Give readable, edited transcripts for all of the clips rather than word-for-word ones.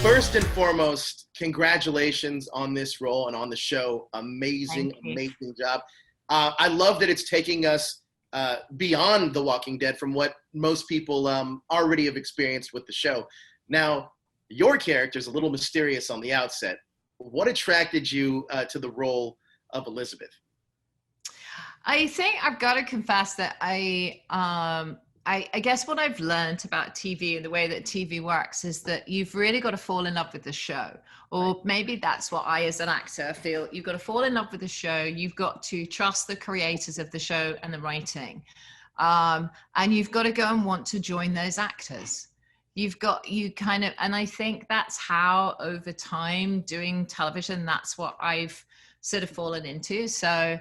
First and foremost, congratulations on this role and on the show. Amazing job. I love that it's taking us beyond The Walking Dead from what most people already have experienced with the show. Now, your character is a little mysterious on the outset. What attracted you to the role of Elizabeth? I think I've got to confess that I guess what I've learned about TV and the way that TV works is that you've really got to fall in love with the show. Or maybe that's what I, as an actor, feel. You've got to fall in love with the show. You've got to trust the creators of the show and the writing. And you've got to go and want to join those actors. And I think that's how, over time, doing television, that's what I've sort of fallen into. So,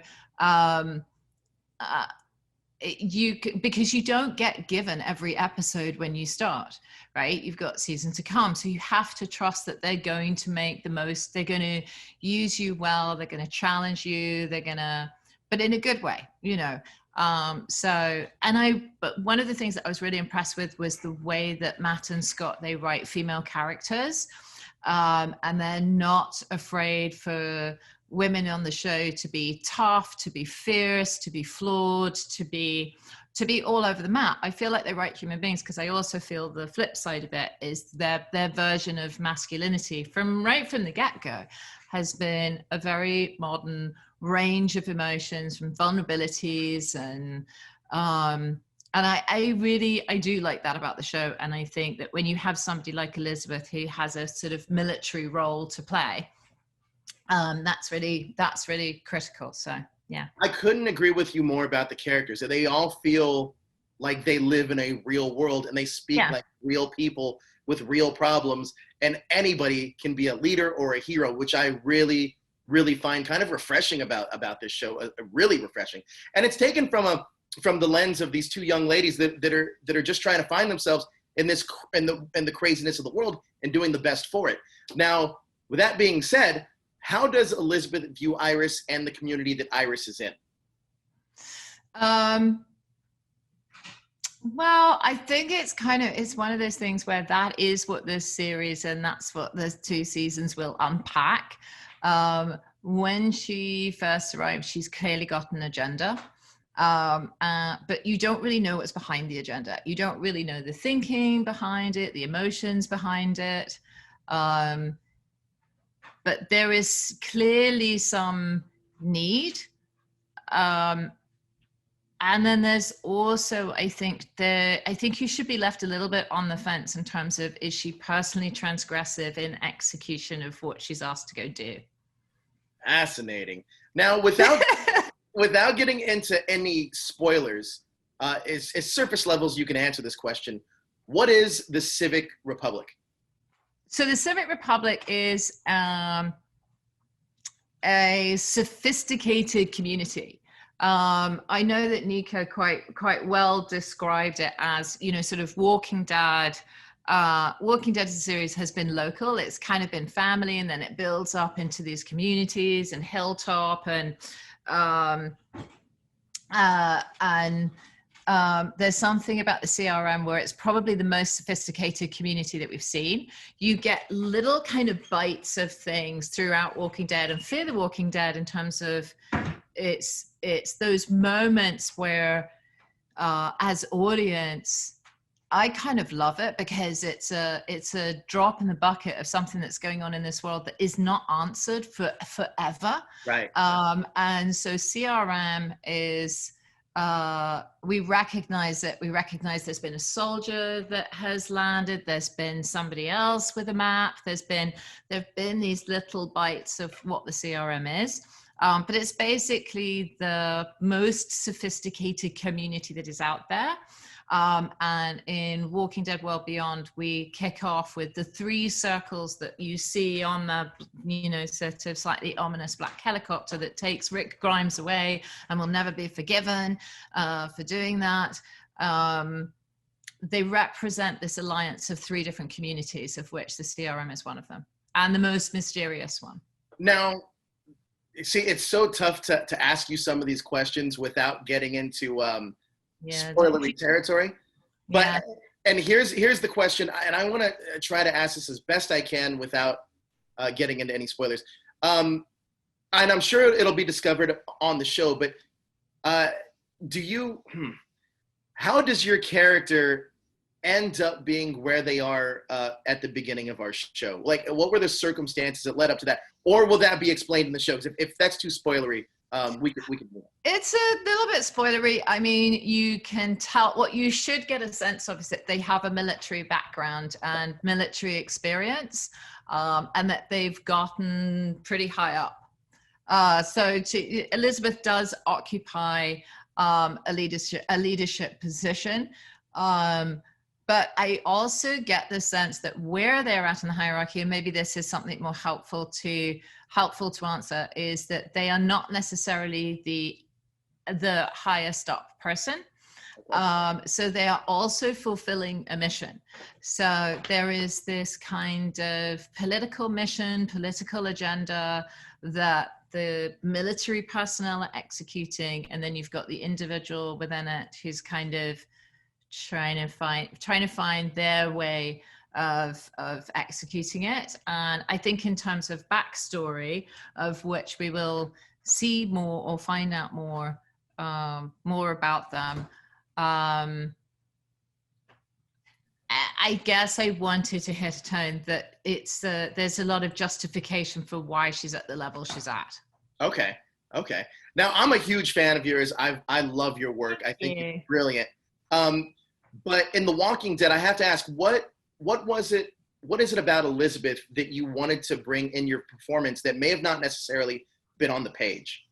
because you don't get given every episode when you start, right? You've got season to come, so you have to trust that they're going to make the most. They're going to use you well. They're going to challenge you. But in a good way, you know. But one of the things that I was really impressed with was the way that Matt and Scott, they write female characters, and they're not afraid for women on the show to be tough, to be fierce, to be flawed, to be all over the map. I feel like they write human beings, because I also feel the flip side of it is their version of masculinity from the get-go has been a very modern range of emotions, from vulnerabilities, and I do like that about the show. And I think that when you have somebody like Elizabeth who has a sort of military role to play, that's really critical. So yeah, I couldn't agree with you more about the characters. They all feel like they live in a real world, and they speak like real people with real problems, and anybody can be a leader or a hero, which I really find kind of refreshing about this show. Really refreshing. And it's taken from the lens of these two young ladies that are just trying to find themselves in the craziness of the world and doing the best for it. Now, with that being said, how does Elizabeth view Iris and the community that Iris is in? Well, I think it's one of those things where that is what this series, and that's what the 2 seasons will unpack. When she first arrived, she's clearly got an agenda. But you don't really know what's behind the agenda. You don't really know the thinking behind it, the emotions behind it. But there is clearly some need. And then there's also, I think you should be left a little bit on the fence in terms of, is she personally transgressive in execution of what she's asked to go do? Fascinating. Now, without getting into any spoilers, as surface levels, you can answer this question. What is the Civic Republic? So the Civic Republic is a sophisticated community. I know that Nico quite well described it as, sort of Walking Dead. Walking Dead as a series has been local. It's kind of been family, and then it builds up into these communities and Hilltop, and there's something about the CRM where it's probably the most sophisticated community that we've seen. You get little kind of bites of things throughout Walking Dead and Fear the Walking Dead, in terms of it's those moments where as audience, I kind of love it, because it's a drop in the bucket of something that's going on in this world that is not answered forever. Right. And so CRM is, we recognize there's been a soldier that has landed. There's been somebody else with a map. There've been these little bites of what the CRM is. But it's basically the most sophisticated community that is out there. And in Walking Dead World Beyond, we kick off with the 3 circles that you see on the, sort of slightly ominous black helicopter that takes Rick Grimes away and will never be forgiven for doing that. They represent this alliance of 3 different communities, of which the CRM is one of them, and the most mysterious one. Now, see, it's so tough to ask you some of these questions without getting into spoilery territory. But And here's the question, and I want to try to ask this as best I can without getting into any spoilers. And I'm sure it'll be discovered on the show, but how does your character end up being where they are at the beginning of our show? Like, what were the circumstances that led up to that? Or will that be explained in the show? 'Cause if that's too spoilery, we could do it. It's a little bit spoilery. I mean, you can tell, what you should get a sense of is that they have a military background and military experience, and that they've gotten pretty high up. Elizabeth does occupy a leadership position. But I also get the sense that where they're at in the hierarchy, and maybe this is something more helpful to answer, is that they are not necessarily the highest up person. So they are also fulfilling a mission. So there is this kind of political mission, political agenda that the military personnel are executing, and then you've got the individual within it who's kind of trying to find their way of executing it. And I think in terms of backstory, of which we will see more or find out more about them, I guess I wanted to hit a tone that there's a lot of justification for why she's at the level she's at. Okay. Now, I'm a huge fan of yours. I love your work. I think it's brilliant. But in The Walking Dead, I have to ask, what is it about Elizabeth that you wanted to bring in your performance that may have not necessarily been on the page?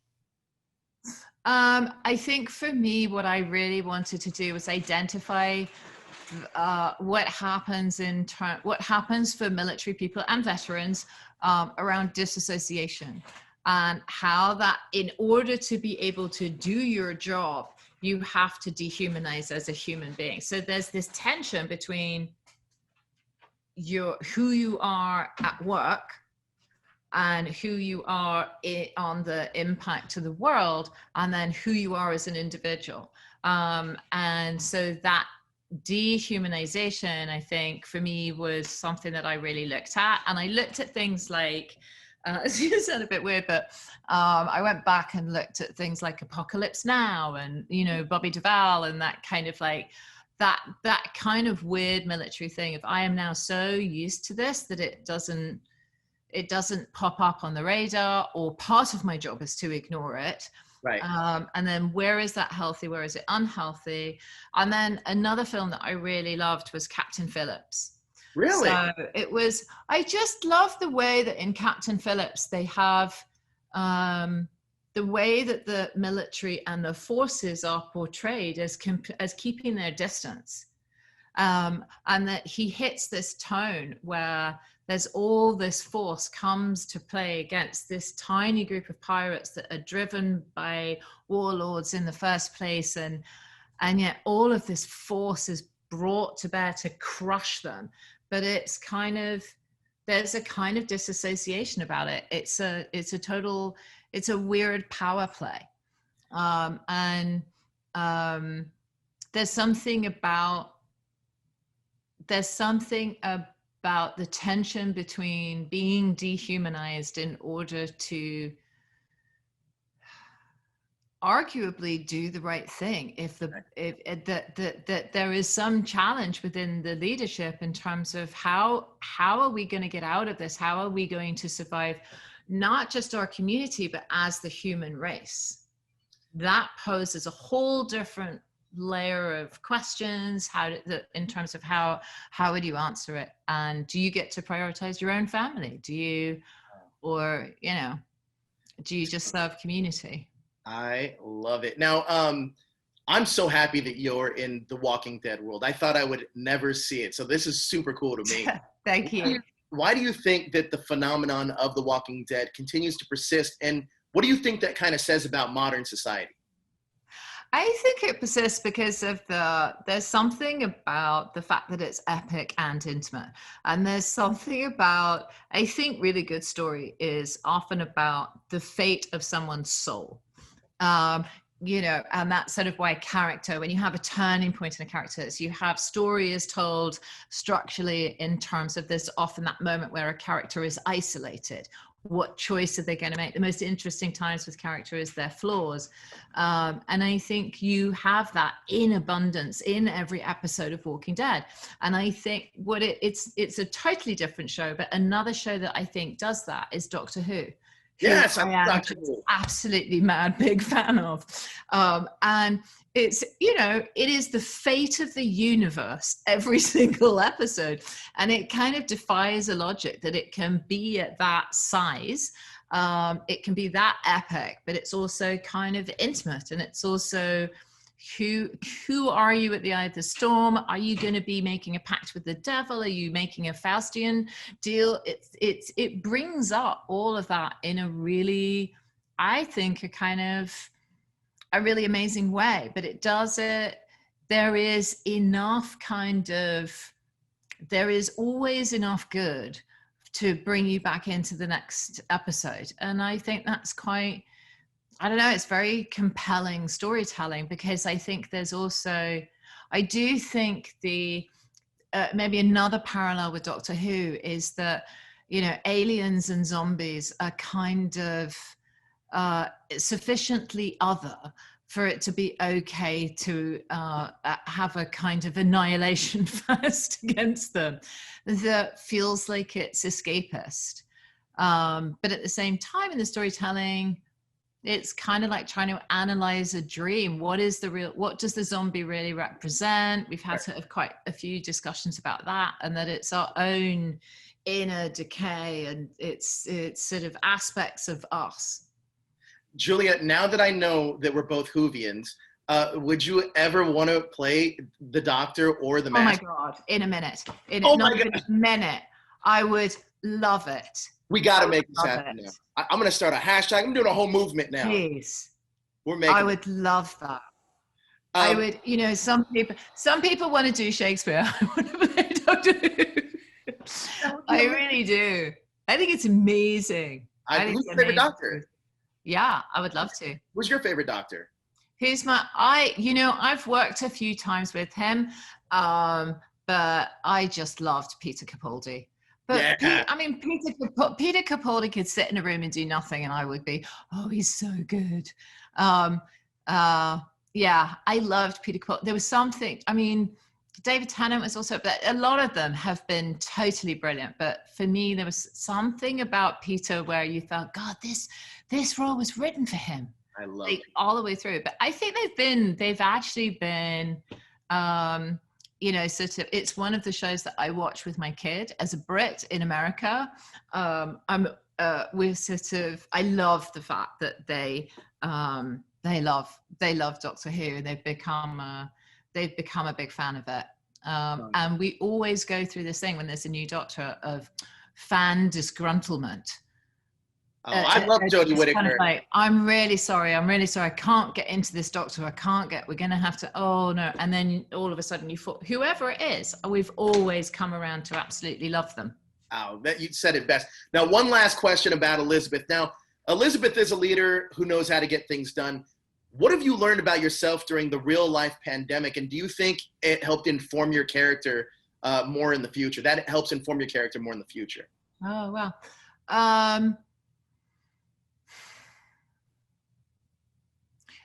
I think for me, what I really wanted to do was identify what happens for military people and veterans around disassociation, and how that, in order to be able to do your job, you have to dehumanize as a human being. So there's this tension between who you are at work and who you are on the impact to the world, and then who you are as an individual. And so that dehumanization, I think, for me, was something that I really looked at. And I looked at things like, it sounds a bit weird, but I went back and looked at things like Apocalypse Now and, Bobby Duvall, and that kind of like, that kind of weird military thing. If I am now so used to this that it doesn't pop up on the radar, or part of my job is to ignore it. Right. And then where is that healthy? Where is it unhealthy? And then another film that I really loved was Captain Phillips. Really? So I just love the way that in Captain Phillips, they have the way that the military and the forces are portrayed as keeping their distance. And that he hits this tone where there's all this force comes to play against this tiny group of pirates that are driven by warlords in the first place. And yet all of this force is brought to bear to crush them. But there's a kind of disassociation about it. It's a weird power play. There's something about the tension between being dehumanized in order to arguably do the right thing, if there is some challenge within the leadership in terms of how are we going to get out of this, how are we going to survive, not just our community but as the human race. That poses a whole different layer of questions, in terms of how would you answer it, and do you get to prioritize your own family, do you just serve community? I love it. Now, I'm so happy that you're in the Walking Dead world. I thought I would never see it, so this is super cool to me. Thank you. Why do you think that the phenomenon of the Walking Dead continues to persist, and what do you think that kind of says about modern society? I think it persists because of there's something about the fact that it's epic and intimate. And there's something about, I think really good story is often about the fate of someone's soul. you know, and that's sort of why character, when you have a turning point in a character, is you have story is told structurally in terms of there's often that moment where a character is isolated. What choice are they going to make? The most interesting times with character is their flaws. And I think you have that in abundance in every episode of Walking Dead. And I think what it's a totally different show, but another show that I think does that is Doctor Who. Yes, I am absolutely mad big fan of. And it's, you know, it is the fate of the universe every single episode. And it kind of defies a logic that it can be at that size. It can be that epic, but it's also kind of intimate. And it's also, who are you at the eye of the storm? Are you going to be making a pact with the devil? Are you making a Faustian deal? It brings up all of that in a really, I think, a really amazing way. But it does it. There is always enough good to bring you back into the next episode, and I think that's quite. I don't know, it's very compelling storytelling, because I think there's also, I do think maybe another parallel with Doctor Who is that, you know, aliens and zombies are kind of sufficiently other for it to be okay to have a kind of annihilation first against them that feels like it's escapist. But at the same time in the storytelling, it's kind of like trying to analyze a dream. What does the zombie really represent? We've had sort of quite a few discussions about that, and that it's our own inner decay, and it's sort of aspects of us. Julia, now that I know that we're both Whovians, would you ever want to play the Doctor or the Master? Oh my God, in a minute. Not even a minute. I would love it. We got to make this happen now. I'm going to start a hashtag. I'm doing a whole movement now. Please. I would love that. I would, you know, some people want to do Shakespeare. I want to play Doctor Who. I really do. I think it's amazing. Who's your favorite Doctor? Yeah, I would love to. Who's your favorite Doctor? I've worked a few times with him, but I just loved Peter Capaldi. But yeah. Peter Capaldi could sit in a room and do nothing, and I would be, oh, he's so good. Yeah, I loved Peter Capaldi. There was something, I mean, David Tennant was also, but a lot of them have been totally brilliant. But for me, there was something about Peter where you thought, God, this role was written for him. I love it. All the way through. But I think they've actually been, you know, sort of, it's one of the shows that I watch with my kid as a Brit in America. I love the fact that they love Doctor Who, and they've become a big fan of it. And we always go through this thing when there's a new Doctor of fan disgruntlement. I love Jodie Whittaker. Kind of like, I'm really sorry. I can't get into this Doctor. We're going to have to, oh no. And then all of a sudden whoever it is, we've always come around to absolutely love them. Oh, you said it best. Now, one last question about Elizabeth. Now, Elizabeth is a leader who knows how to get things done. What have you learned about yourself during the real life pandemic? And do you think it helped inform your character more in the future? That helps inform your character more in the future? Oh, well.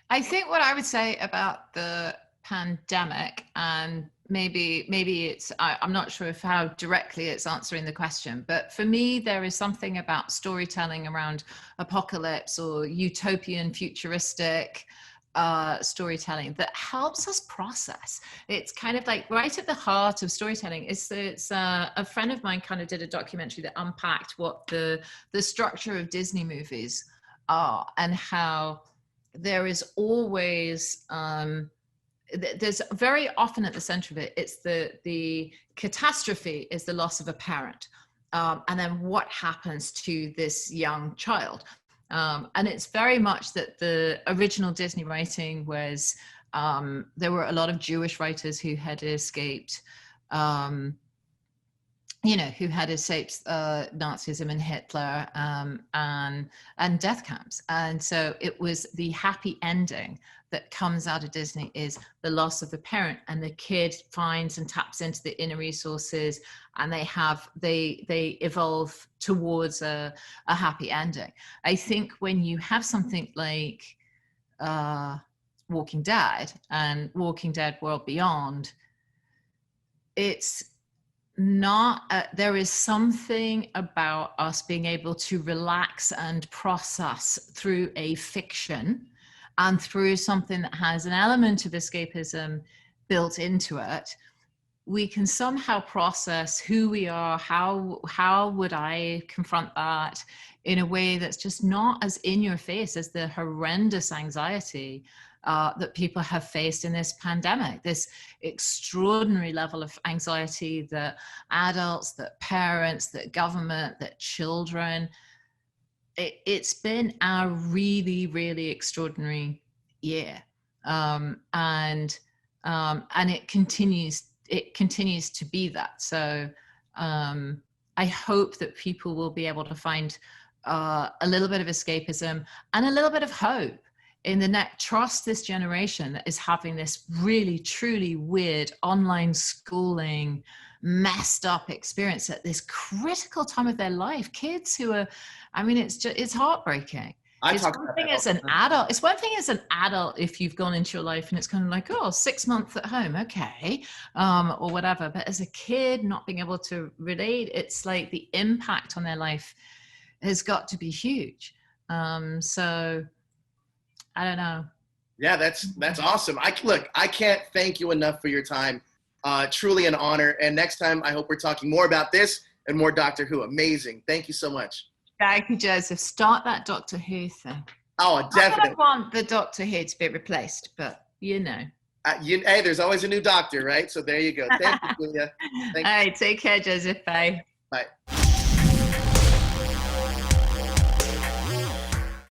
I think what I would say about the pandemic, and maybe it's, I'm not sure if how directly it's answering the question, but for me, there is something about storytelling around apocalypse or utopian futuristic storytelling that helps us process. It's kind of like right at the heart of storytelling. It's a friend of mine kind of did a documentary that unpacked what the structure of Disney movies are, and how there is always there's very often at the center of it, it's the catastrophe is the loss of a parent, and then what happens to this young child, and it's very much that the original Disney writing was there were a lot of Jewish writers who had escaped you know, who had escaped Nazism and Hitler and death camps. And so it was the happy ending that comes out of Disney is the loss of the parent, and the kid finds and taps into the inner resources, and they evolve towards a happy ending. I think when you have something like Walking Dead and Walking Dead World Beyond, it's not there is something about us being able to relax and process through a fiction and through something that has an element of escapism built into it. We can somehow process who we are, how would I confront that in a way that's just not as in your face as the horrendous anxiety that people have faced in this pandemic, this extraordinary level of anxiety that adults, that parents, that government, that children, it's been a really, really extraordinary year. And it continues to be that. So I hope that people will be able to find a little bit of escapism and a little bit of hope in the next, trust this generation that is having this really, truly weird online schooling, messed up experience at this critical time of their life. Kids who are, I mean, it's heartbreaking. It's one thing as an adult. It's one thing as an adult if you've gone into your life and it's kind of like, oh, 6 months at home, okay, or whatever. But as a kid, not being able to relate, it's like the impact on their life has got to be huge. So I don't know. Yeah, that's awesome. I can't thank you enough for your time. Truly an honor. And next time, I hope we're talking more about this and more Doctor Who. Amazing. Thank you so much. Thank you, Joseph. Start that Doctor Who thing. Oh, definitely. I want the Doctor Who to be replaced, but you know. Hey, there's always a new doctor, right? So there you go. Thank you, Julia. All right, take care, Joseph. Bye. Bye.